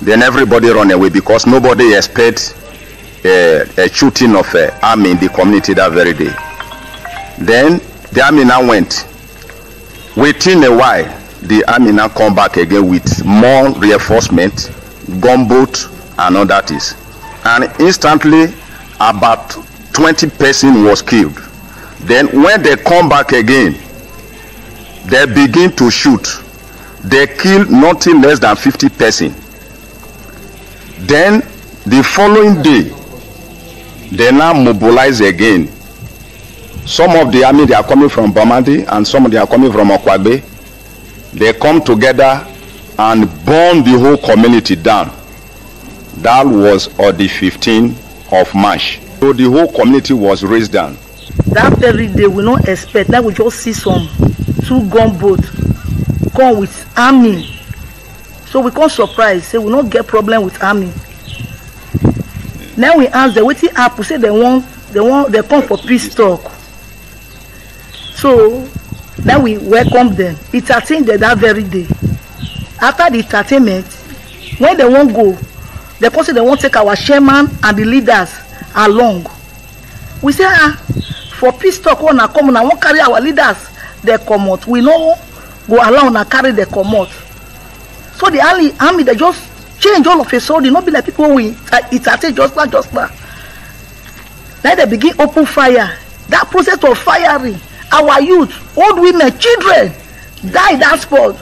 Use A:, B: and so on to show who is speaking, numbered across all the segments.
A: Then everybody run away because nobody expect a shooting of army in the community that very day. Then the army now went. Within a while, the army now come back again with more reinforcement, gunboat and all that is. And instantly, about 20 persons was killed. Then when they come back again, they begin to shoot. They killed nothing less than 50 persons. Then the following day, they now mobilize again. Some of the army, they are coming from Bamandi and some of them are coming from Okwabe. They come together and burn the whole community down. That was on the 15th of March. So the whole community was raised down.
B: That very day we don't expect. Now we just see some 2 gunboats come with army. So we can't surprise. Say we don't get problem with army. Now we ask them, what happen? Say they come for peace talk. So now we welcome them. It's attended that very day. After the entertainment, when they won't go, they say they won't take our chairman and the leaders along. We say, for peace talk, when I come and I won't carry our leaders, they come out. We know go along and carry they come out. So the army they just change all of a sudden. Not be like people we entertain just now. Then they begin open fire. That process of firing, our youth, old women, children die that spot.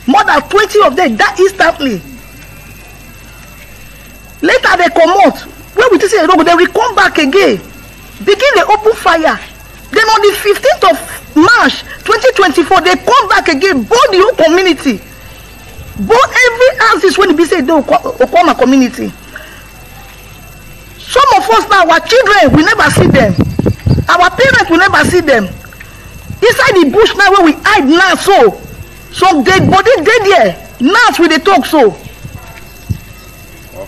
B: More than 20 of them die instantly. Later they come out. When we say they will come back again. Begin the open fire. Then on the 15th of March 2024, they come back again, burn the whole community. Burn every house is when we say the Okuama community. Some of us now, our children, we never see them. Our parents will never see them. Inside the bush now where we hide now, so some dead body dead there. Now we they talk so.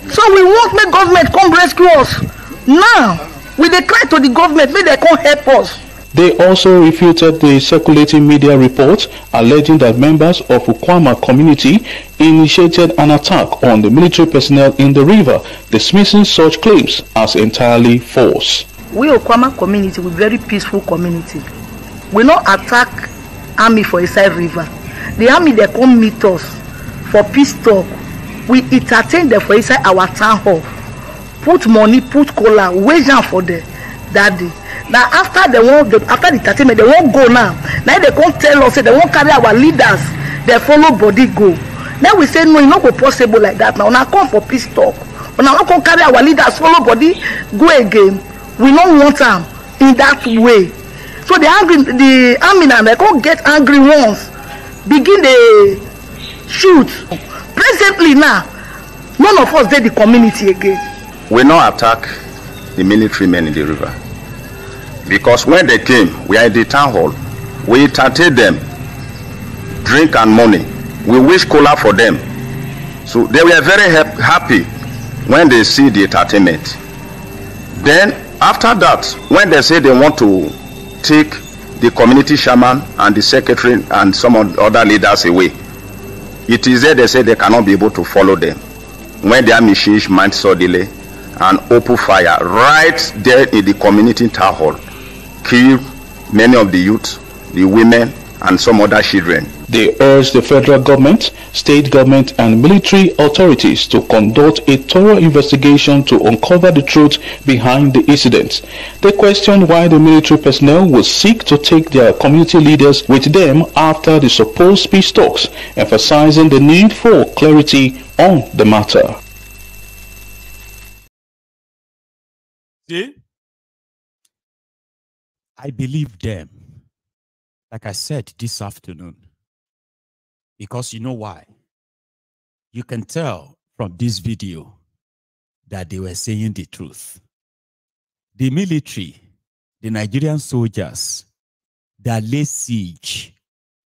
B: So we won't make government come rescue us. Now we they cry to the government, may they come help us.
C: They also refuted the circulating media reports alleging that members of Okuama community initiated an attack on the military personnel in the river, dismissing such claims as entirely false.
B: We Okuama community, we very peaceful community. We not attack army for inside river. The army they come meet us for peace talk. We entertain them for inside our town hall. Put money, put cola, wage down for them that day. Now after the entertainment, they won't go now. Now they can't tell us, say they won't carry our leaders, they follow body go. Now we say no, it's not possible like that. Now come for peace talk. Now we can't carry our leaders, follow body, go again. We don't want them in that way. So the army now they can't get angry once. Begin the shoot. Presently now, none of us did the community again.
A: We not attack the military men in the river. Because when they came, we are in the town hall. We entertain them, drink and money. We wish cola for them. So they were very happy when they see the entertainment. Then after that, when they say they want to take the community chairman and the secretary and some of the other leaders away, it is there they say they cannot be able to follow them. When their machine mind saw delay and open fire right there in the community town hall, kill many of the youth, the women, and some other children.
C: They urged the federal government, state government, and military authorities to conduct a thorough investigation to uncover the truth behind the incidents. They questioned why the military personnel would seek to take their community leaders with them after the supposed peace talks, emphasizing the need for clarity on the matter.
D: See? I believe them, like I said this afternoon, because you know why? You can tell from this video that they were saying the truth. The military, the Nigerian soldiers that lay siege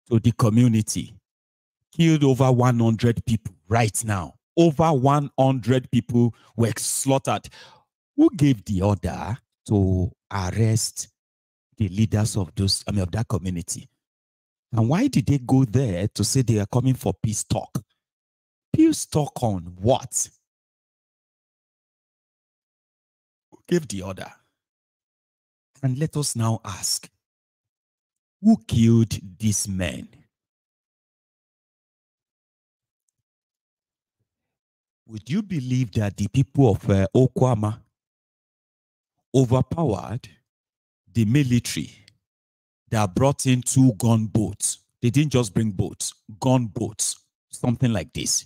D: to the community, killed over 100 people right now. Over 100 people were slaughtered. Who gave the order to arrest the leaders of those, of that community? And why did they go there to say they are coming for peace talk? Still stuck on what? Who gave the order? And let us now ask, who killed these men? Would you believe that the people of Okuama overpowered the military that brought in 2 gunboats? They didn't just bring boats, gunboats, something like this.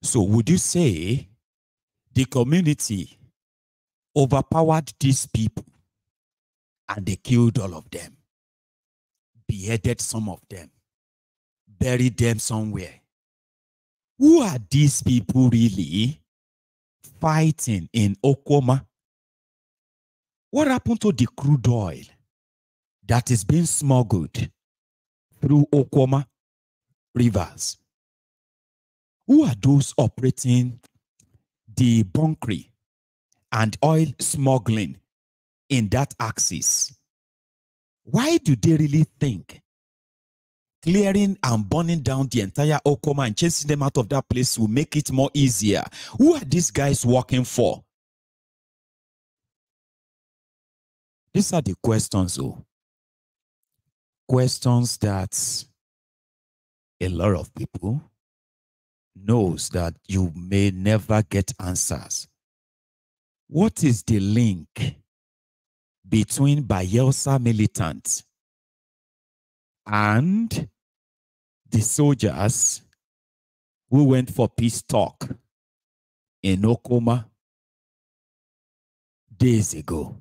D: So would you say the community overpowered these people and they killed all of them, beheaded some of them, buried them somewhere? Who are these people really fighting in Okuama? What happened to the crude oil that is being smuggled through Okuama rivers? Who are those operating the bunkering and oil smuggling in that axis? Why do they really think clearing and burning down the entire Okuama and chasing them out of that place will make it more easier? Who are these guys working for? These are the questions, though. Questions that a lot of people knows that you may never get answers. What is the link between Bayelsa militants and the soldiers who went for peace talk in Okuama days ago?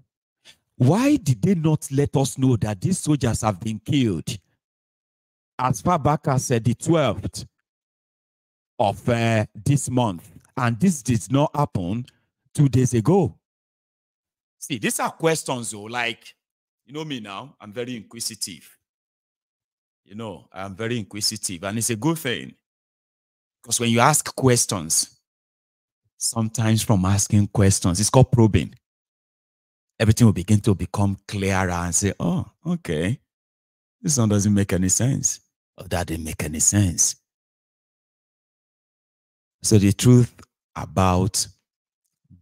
D: Why did they not let us know that these soldiers have been killed as far back as the 12th of this month? And this did not happen 2 days ago. See, these are questions, though. Like, you know me now, I'm very inquisitive. You know, I'm very inquisitive, and it's a good thing. Because when you ask questions, sometimes from asking questions, it's called probing. Everything will begin to become clearer and say, oh, okay, this one doesn't make any sense. Or that didn't make any sense. So the truth about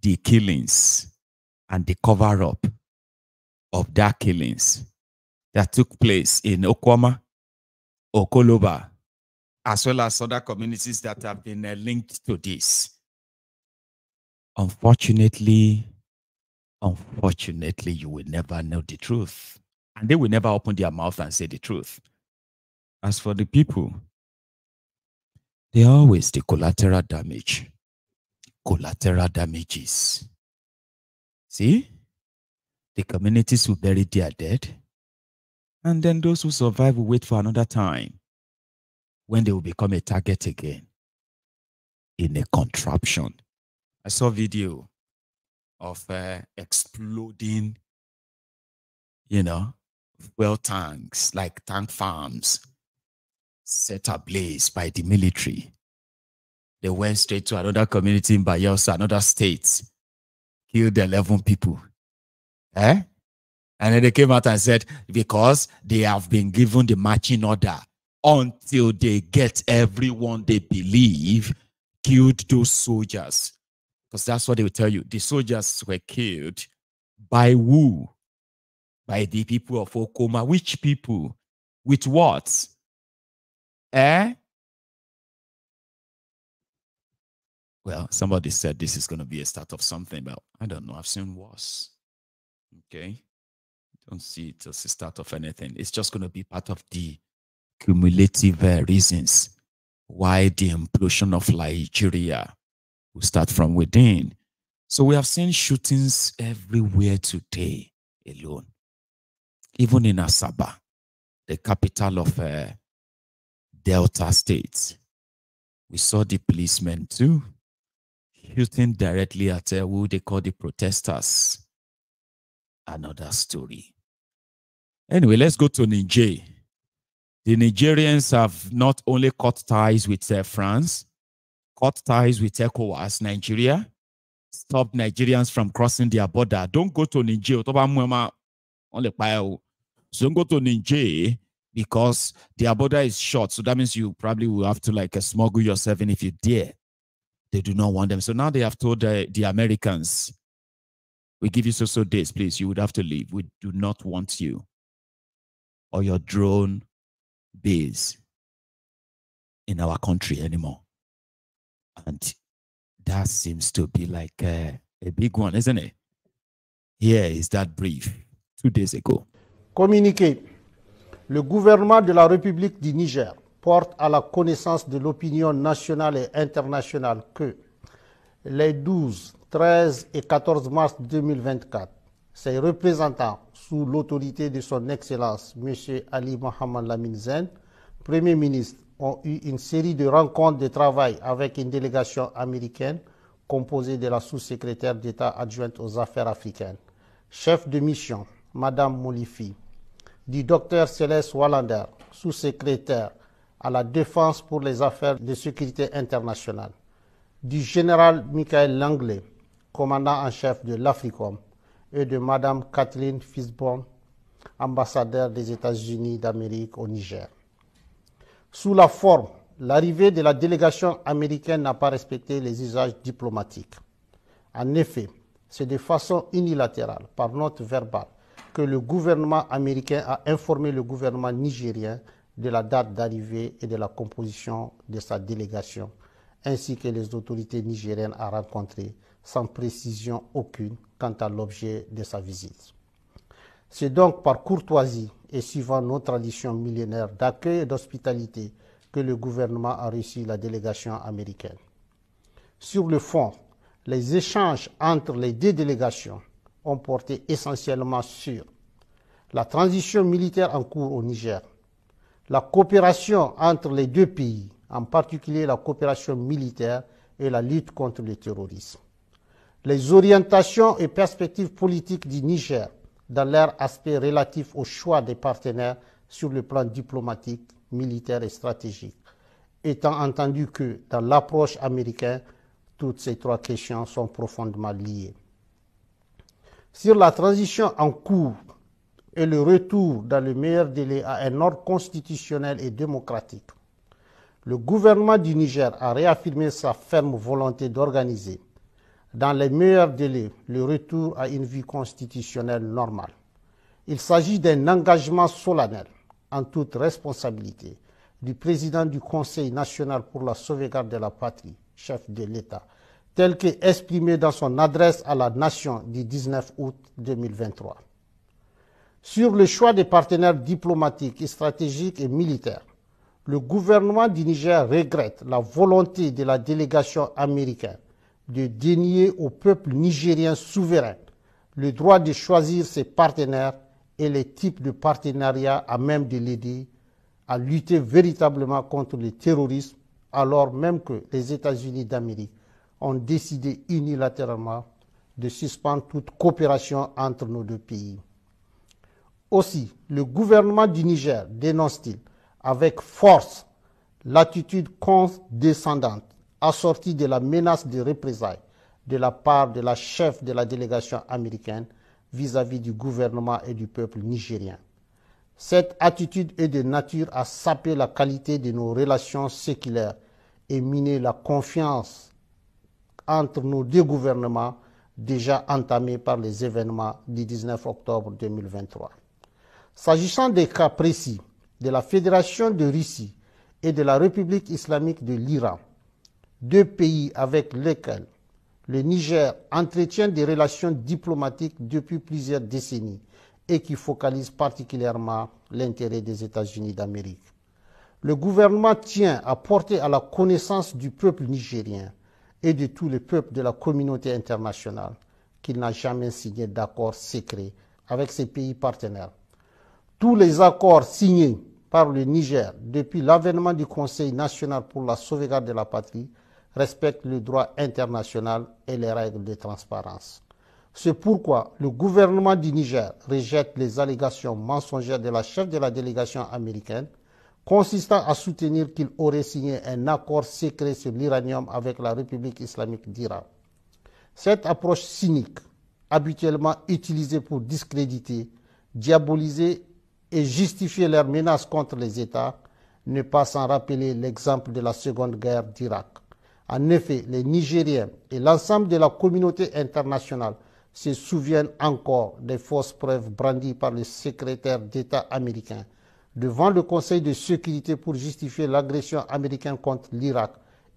D: the killings and the cover-up of that killings that took place in Okuama, Okoloba, as well as other communities that have been linked to this. Unfortunately, you will never know the truth. And they will never open their mouth and say the truth. As for the people, they are always the collateral damage. Collateral damages. See? The communities will bury their dead. And then those who survive will wait for another time when they will become a target again in a contraption. I saw a video of exploding, fuel tanks, like tank farms, set ablaze by the military. They went straight to another community in Bayelsa, another state, killed 11 people. And then they came out and said, because they have been given the marching order until they get everyone they believe killed those soldiers. Because that's what they will tell you. The soldiers were killed by who? By the people of Okuama. Which people? With what? Well, somebody said this is going to be a start of something, but I don't know. I've seen worse. Okay? Don't see it as a start of anything. It's just going to be part of the cumulative reasons why the implosion of Nigeria will start from within. So we have seen shootings everywhere today alone. Even in Asaba, the capital of Delta State. We saw the policemen too, shooting directly at who they call the protesters. Another story. Anyway, let's go to Niger. The Nigerians have not only cut ties with France, cut ties with ECOWAS, Nigeria, stopped Nigerians from crossing their border. Don't go to Niger. So don't go to Niger because their border is short. So that means you probably will have to like smuggle yourself in if you dare. They do not want them. So now they have told the Americans, we give you so days, please. You would have to leave. We do not want you or your drone base in our country anymore. And that seems to be like a big one, isn't it? Here is that brief 2 days ago.
E: Communiqué. Le gouvernement de la République du Niger porte à la connaissance de l'opinion nationale et internationale que les 12, 13 et 14 mars 2024, ses représentants, sous l'autorité de son Excellence, M. Ali Mohamed Lamine Zen, Premier ministre, ont eu une série de rencontres de travail avec une délégation américaine composée de la sous-secrétaire d'État adjointe aux affaires africaines, chef de mission, Madame Molifi, du docteur Céleste Wallander, sous-secrétaire à la défense pour les affaires de sécurité internationale, du général Michael Langley, commandant en chef de l'Africom, et de Madame Kathleen Fisborn, ambassadeur des États-Unis d'Amérique au Niger. Sous la forme, l'arrivée de la délégation américaine n'a pas respecté les usages diplomatiques. En effet, c'est de façon unilatérale, par note verbale, que le gouvernement américain a informé le gouvernement nigérien de la date d'arrivée et de la composition de sa délégation, ainsi que les autorités nigériennes à rencontrer, sans précision aucune quant à l'objet de sa visite. C'est donc par courtoisie et suivant nos traditions millénaires d'accueil et d'hospitalité que le gouvernement a reçu la délégation américaine. Sur le fond, les échanges entre les deux délégations ont porté essentiellement sur la transition militaire en cours au Niger, la coopération entre les deux pays, en particulier la coopération militaire et la lutte contre le terrorisme, les orientations et perspectives politiques du Niger dans leur aspect relatif au choix des partenaires sur le plan diplomatique, militaire et stratégique, étant entendu que dans l'approche américaine, toutes ces trois questions sont profondément liées. Sur la transition en cours et le retour dans le meilleur délai à un ordre constitutionnel et démocratique, le gouvernement du Niger a réaffirmé sa ferme volonté d'organiser, dans les meilleurs délais, le retour à une vie constitutionnelle normale. Il s'agit d'un engagement solennel, en toute responsabilité, du président du Conseil national pour la sauvegarde de la patrie, chef de l'État, tel qu'exprimé dans son adresse à la nation du 19 août 2023. Sur le choix des partenaires diplomatiques, stratégiques et militaires, le gouvernement du Niger regrette la volonté de la délégation américaine de dénier au peuple nigérien souverain le droit de choisir ses partenaires et les types de partenariats à même de l'aider à lutter véritablement contre le terrorisme, alors même que les États-Unis d'Amérique ont décidé unilatéralement de suspendre toute coopération entre nos deux pays. Aussi, le gouvernement du Niger dénonce-t-il avec force l'attitude condescendante assortie de la menace de représailles de la part de la chef de la délégation américaine vis-à-vis du gouvernement et du peuple nigérien. Cette attitude est de nature à saper la qualité de nos relations séculaires et miner la confiance entre nos deux gouvernements déjà entamés par les événements du 19 octobre 2023. S'agissant des cas précis de la Fédération de Russie et de la République islamique de l'Iran, deux pays avec lesquels le Niger entretient des relations diplomatiques depuis plusieurs décennies et qui focalisent particulièrement l'intérêt des États-Unis d'Amérique. Le gouvernement tient à porter à la connaissance du peuple nigérien et de tous les peuples de la communauté internationale qu'il n'a jamais signé d'accord secret avec ses pays partenaires. Tous les accords signés par le Niger depuis l'avènement du Conseil national pour la sauvegarde de la patrie respectent le droit international et les règles de transparence. C'est pourquoi le gouvernement du Niger rejette les allégations mensongères de la chef de la délégation américaine consistant à soutenir qu'il aurait signé un accord secret sur l'uranium avec la République islamique d'Iran. Cette approche cynique, habituellement utilisée pour discréditer, diaboliser et justifier leurs menaces contre les États, n'est pas sans rappeler l'exemple de la Seconde Guerre d'Irak. En effet, les Nigériens et l'ensemble de la communauté internationale se souviennent encore des fausses preuves brandies par le secrétaire d'État américain devant le Conseil de sécurité pour justifier l'agression américaine contre l'Irak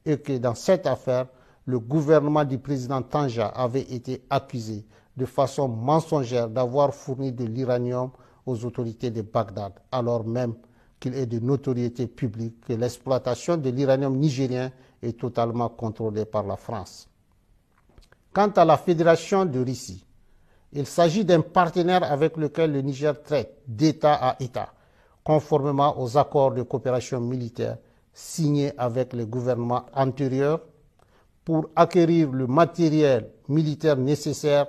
E: et que dans cette affaire, le gouvernement du président Tanja avait été accusé de façon mensongère d'avoir fourni de l'uranium aux autorités de Bagdad, alors même qu'il est de notoriété publique que l'exploitation de l'uranium nigérien est totalement contrôlée par la France. Quant à la Fédération de Russie, il s'agit d'un partenaire avec lequel le Niger traite d'État à État, conformément aux accords de coopération militaire signés avec les gouvernements antérieurs pour acquérir le matériel militaire nécessaire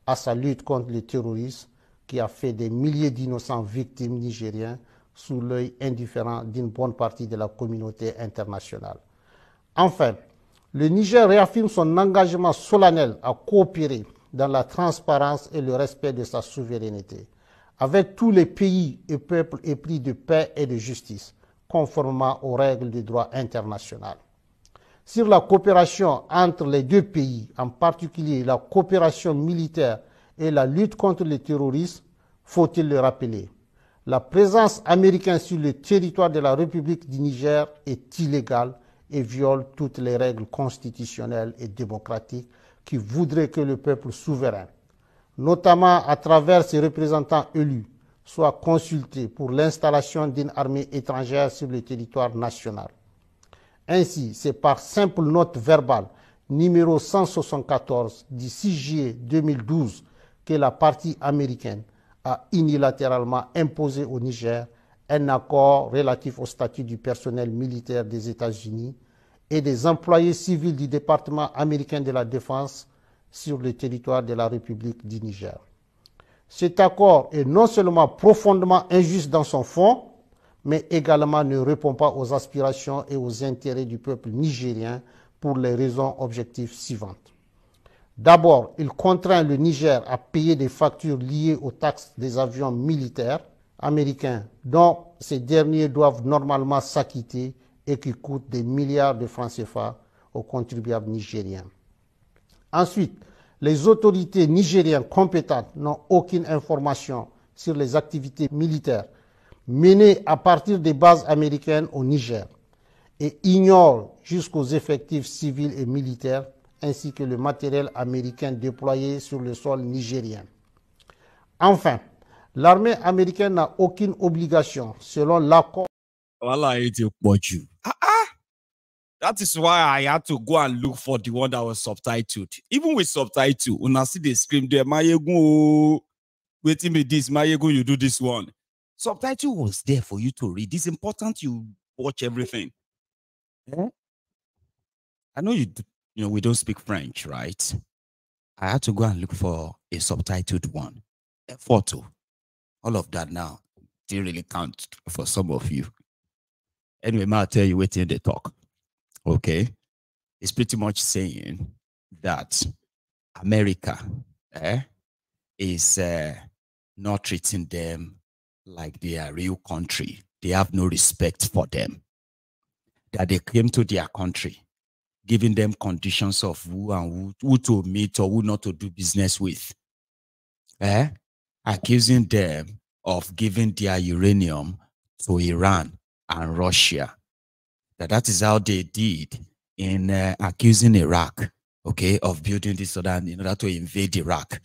E: à sa lutte contre le terrorisme qui a fait des milliers d'innocents victimes nigériens sous l'œil indifférent d'une bonne partie de la communauté internationale. Enfin, le Niger réaffirme son engagement solennel à coopérer dans la transparence et le respect de sa souveraineté avec tous les pays et peuples épris de paix et de justice, conformément aux règles du droit international. Sur la coopération entre les deux pays, en particulier la coopération militaire et la lutte contre le terrorisme, faut-il le rappeler, la présence américaine sur le territoire de la République du Niger est illégale et viole toutes les règles constitutionnelles et démocratiques qui voudraient que le peuple souverain, notamment à travers ses représentants élus, soit consulté pour l'installation d'une armée étrangère sur le territoire national. Ainsi, c'est par simple note verbale numéro 174 du 6 juillet 2012 que la partie américaine a unilatéralement imposé au Niger un accord relatif au statut du personnel militaire des États-Unis et des employés civils du département américain de la Défense sur le territoire de la République du Niger. Cet accord est non seulement profondément injuste dans son fond, mais également ne répond pas aux aspirations et aux intérêts du peuple nigérien pour les raisons objectives suivantes. D'abord, il contraint le Niger à payer des factures liées aux taxes des avions militaires américains dont ces derniers doivent normalement s'acquitter et qui coûtent des milliards de francs CFA aux contribuables nigériens. Ensuite, les autorités nigériennes compétentes n'ont aucune information sur les activités militaires menées à partir des bases américaines au Niger et ignorent jusqu'aux effectifs civils et militaires ainsi que le matériel américain déployé sur le sol nigérien. Enfin, l'armée américaine n'a aucune obligation, selon l'accord.
D: That is why I had to go and look for the one that was subtitled. Even with subtitle, when I see they scream there, Mayego, waiting me this, Mayego, you do this one. Subtitle was there for you to read. It's important you watch everything. Yeah? I know we don't speak French, right? I had to go and look for a subtitled one, a photo. All of that now didn't really count for some of you. Anyway, I'll tell you waiting the talk. Okay, it's pretty much saying that America is not treating them like they are real country. They have no respect for them. That they came to their country, giving them conditions of who to meet or who not to do business with. Accusing them of giving their uranium to Iran and Russia. That is how they did in accusing Iraq, okay, of building this or that in order to invade Iraq.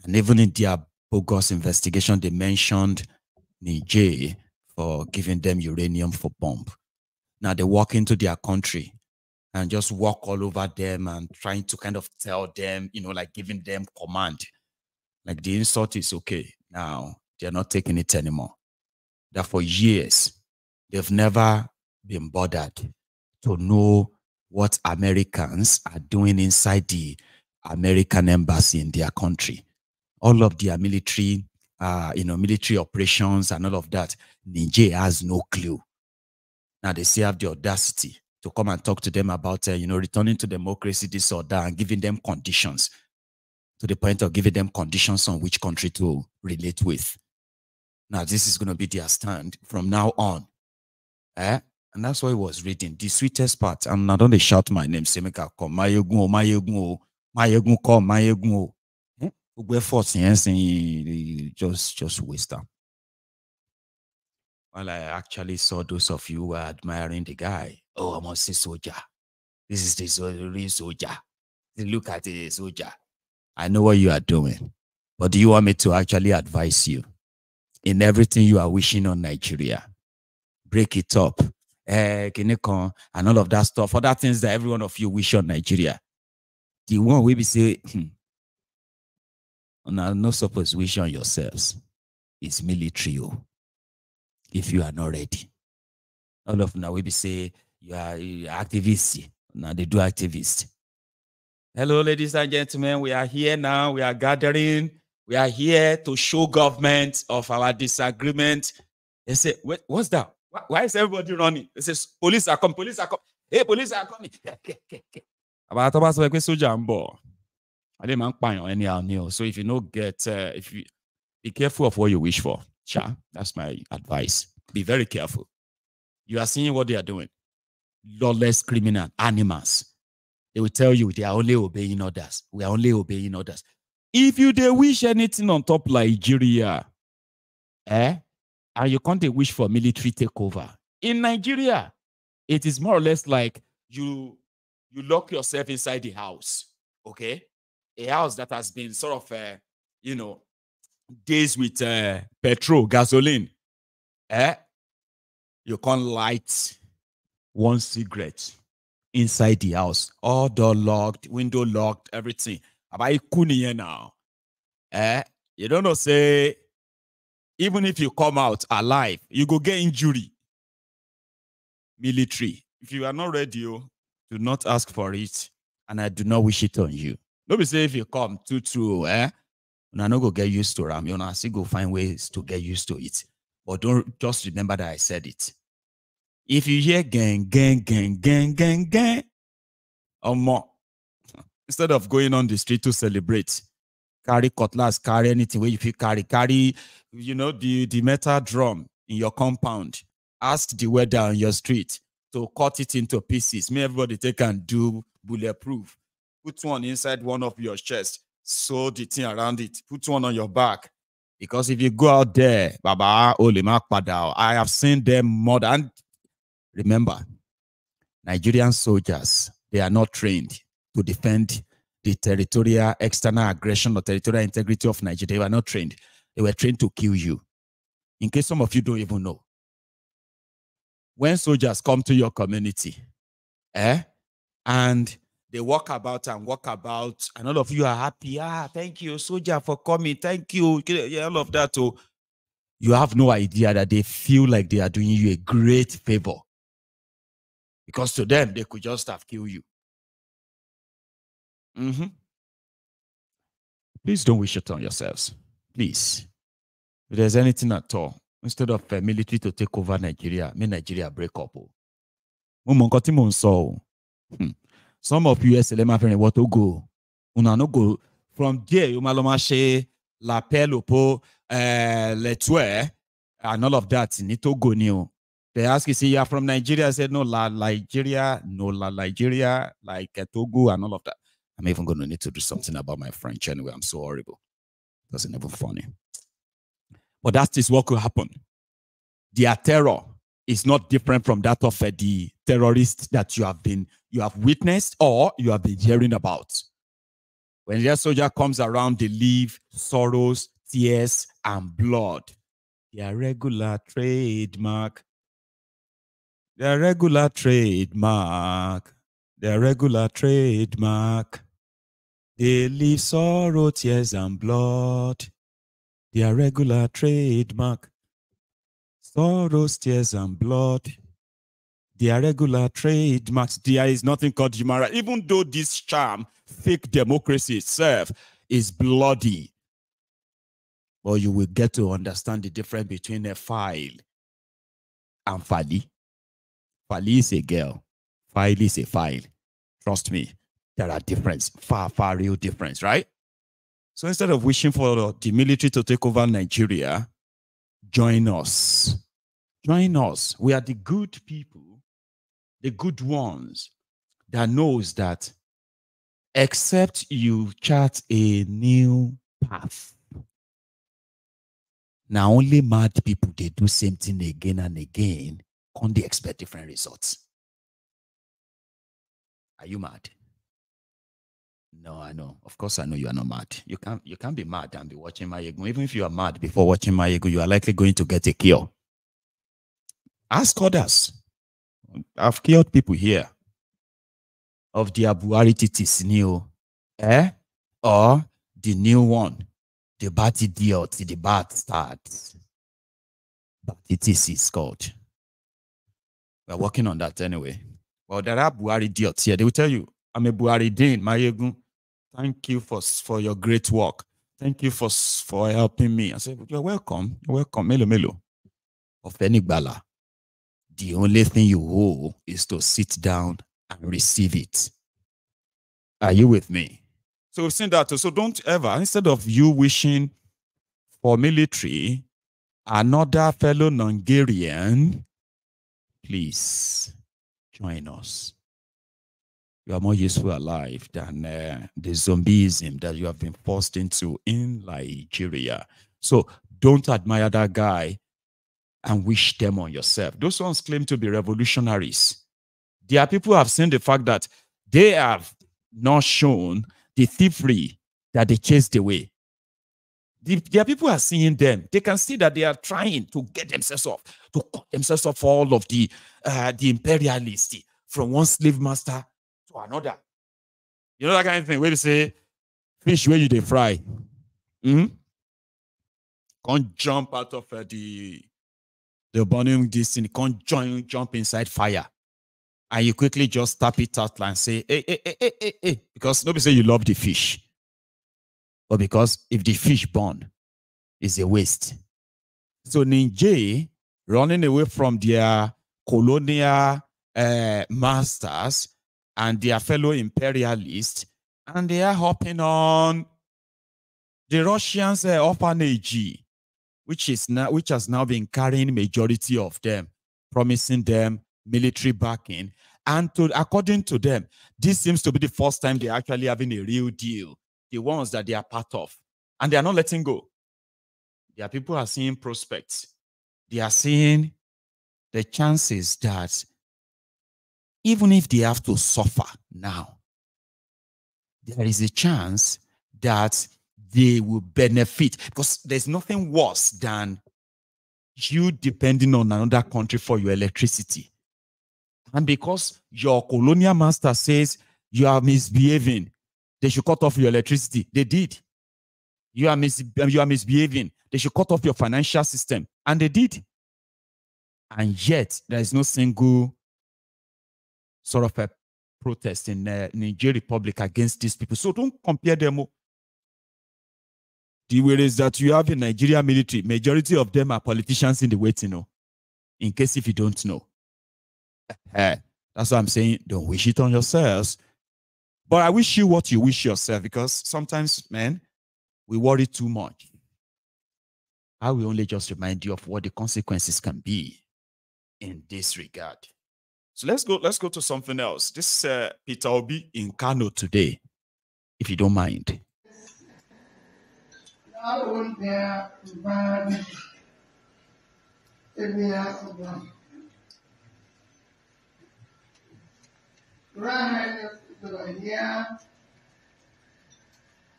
D: And even in their bogus investigation, they mentioned Niger for giving them uranium for bomb. Now they walk into their country and just walk all over them and trying to kind of tell them, like giving them command. Like the insult is okay. Now they're not taking it anymore. That for years, they've never been bothered to know what Americans are doing inside the American embassy in their country. All of their military, military operations and all of that, Niger has no clue Now they still have the audacity to come and talk to them about, returning to democracy, this or that, and giving them conditions, to the point of giving them conditions on which country to relate with. Now, this is going to be their stand from now on. And that's why I was reading. The sweetest part, I'm not going to shout my name, say, make I come, Mayegun, come, Mayegun. Just waste time. Well, I actually saw those of you who were admiring the guy. Oh, I must say soldier. This is the real soldier. Look at the soldier. I know what you are doing. But do you want me to actually advise you in everything you are wishing on Nigeria? Break it up. And all of that stuff. Other things that every one of you wish on Nigeria. The one we be say, no suppose wish on yourselves. It's military. If you are not ready. All of now we be say you are activists. Now they do activists. Hello, ladies and gentlemen. We are here now. We are gathering. We are here to show government of our disagreement. They say, wait, what's that? Why is everybody running? They say, police are coming. Police are coming. Hey, police are coming. So if you don't get, if you be careful of what you wish for. That's my advice. Be very careful. You are seeing what they are doing. Lawless criminal animals. They will tell you they are only obeying orders. We are only obeying orders. If you they wish anything on top Nigeria, and you can't wish for military takeover. In Nigeria, it is more or less like you lock yourself inside the house. Okay? A house that has been sort of, days with petrol, gasoline, you can't light one cigarette inside the house. All door locked, window locked, everything. About Kuniye now. You don't know, say, even if you come out alive, you go get injury. Military. If you are not ready, do not ask for it. And I do not wish it on you. Don't be say if you come too, I no go get used to them. I still go find ways to get used to it. But don't just remember that I said it. If you hear gang, or more, instead of going on the street to celebrate, carry cutlass, carry anything where you feel carry, the metal drum in your compound. Ask the weather on your street to cut it into pieces. May everybody take and do bulletproof. Put one inside one of your chest. Sew the thing around it. Put one on your back. Because if you go out there, Baba, I have seen them more than. Remember, Nigerian soldiers, they are not trained to defend the territorial external aggression or territorial integrity of Nigeria. They were not trained. They were trained to kill you. In case some of you don't even know. When soldiers come to your community, and they walk about, and all of you are happy. Thank you, soldier, for coming. Thank you. Yeah, all of that. So you have no idea that they feel like they are doing you a great favor. Because to them, they could just have killed you. Please don't wish it on yourselves. Please. If there's anything at all, instead of military to take over Nigeria, may Nigeria break up. Some of you, what to go? No go from there. You maloma la pelle po le tue and all of that. Need to go new. They ask you, see, you're from Nigeria. I said, no, Nigeria, like Togo and all of that. I'm even going to need to do something about my French anyway. I'm so horrible. That's never funny. But that is what could happen. Their terror is not different from that of the terrorists that you have witnessed or you have been hearing about. When their soldier comes around, they leave sorrows, tears, and blood. Their regular trademark. Their regular trademark. Their regular trademark. They leave sorrow, tears, and blood. Their regular trademark. Sorrow, tears, and blood. Their regular trademarks. There is nothing called human rights. Even though this charm, fake democracy itself, is bloody. But you will get to understand the difference between a file and fali. Fali is a girl. File is a file. Trust me, there are difference, far real difference, right? So instead of wishing for the military to take over Nigeria, join us. Join us. We are the good people, the good ones that knows that except you chart a new path. Now only mad people, they do same thing again and again, can't they expect different results? Are you mad? No, I know. Of course, I know you are not mad. You can't be mad and be watching Mayego. Even if you are mad before watching Mayego, you are likely going to get a cure. Ask others. I've cured people here of the Buhari titis new, or the new one, the bat idiot, the bat start. Titis is called. We're working on that anyway. Well, there are Buhari idiots here. They will tell you, I'm a Buhari Dean, Mayego. Thank you for your great work. Thank you for helping me. I said, you're welcome. You're welcome. Melo melo. Of any bala. The only thing you owe is to sit down and receive it. Are you with me? So we've seen that. So don't ever, instead of you wishing for military, another fellow Nigerian, please join us. You are more useful alive than the zombieism that you have been forced into in Nigeria. So don't admire that guy and wish them on yourself. Those ones claim to be revolutionaries. There are people who have seen the fact that they have not shown the thievery that they chased away. There are people who are seeing them. They can see that they are trying to get themselves off, to cut themselves off all of the imperialists from one slave master to another. You know that kind of thing where they say, fish where you they fry. Can't jump out of the burning this thing, can't jump inside fire. And you quickly just tap it out and say, hey. Because nobody say you love the fish. But because if the fish burn, it's a waste. So Niger running away from their colonial masters and their fellow imperialists, and they are hopping on the Russians' orphanage, which has now been carrying majority of them, promising them military backing. And according to them, this seems to be the first time they're actually having a real deal, the ones that they are part of. And they are not letting go. There are people who are seeing prospects. They are seeing the chances that even if they have to suffer now, there is a chance that they will benefit, because there's nothing worse than you depending on another country for your electricity. And because your colonial master says you are misbehaving, they should cut off your electricity. They did. You are misbehaving. They should cut off your financial system. And they did. And yet, there is no single sort of a protest in Niger Republic against these people. So don't compare them. The way is that you have in Nigeria military, majority of them are politicians in the waiting, in case if you don't know. That's what I'm saying. Don't wish it on yourselves. But I wish you what you wish yourself, because sometimes, man, we worry too much. I will only just remind you of what the consequences can be in this regard. So let's go to something else. This is Peter Obi in Kano today, if you don't mind.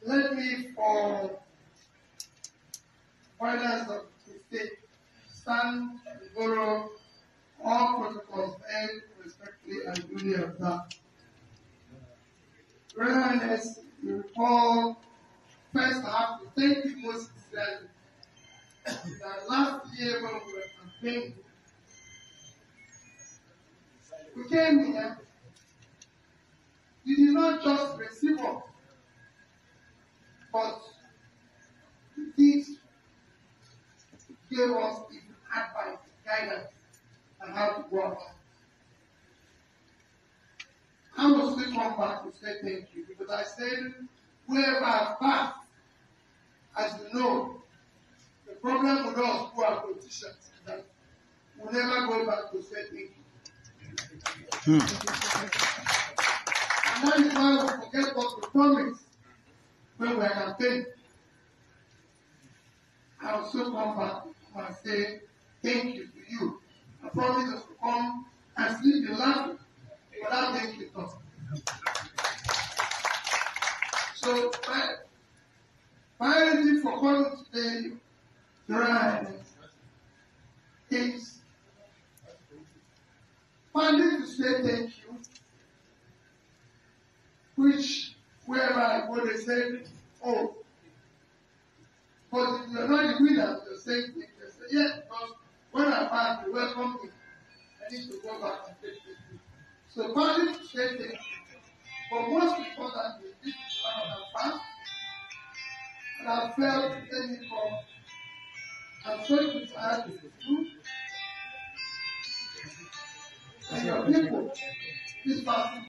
F: Let me, for violence of the state, stand and borrow all protocols and respectfully and duly observed. Royal Highness, you recall, first I have to thank you most sincerely that last year when we were campaigning, we came here, you did not just receive us, but you did give us advice, guidance, on how to go about. I will still come back to say thank you because I said wherever I pass, as you know, the problem with us who are politicians is that we'll never go back to say thank you. And that is why we forget what we promised when we are campaigning. I will still come back and say thank you to you. I promise us to come and sleep in laughter without thank you talk. So, my reason for calling today, Your Highness, is finally to say thank you, which wherever I go, they said, oh, but if you're not the winner, you're saying thank you. I said, yes, because when I pass, you welcome me. I need to go back and take thank you. So, finally to say thank you. But most importantly, this is one of the past, and I felt any from. I'm sorry to add to you and your people this past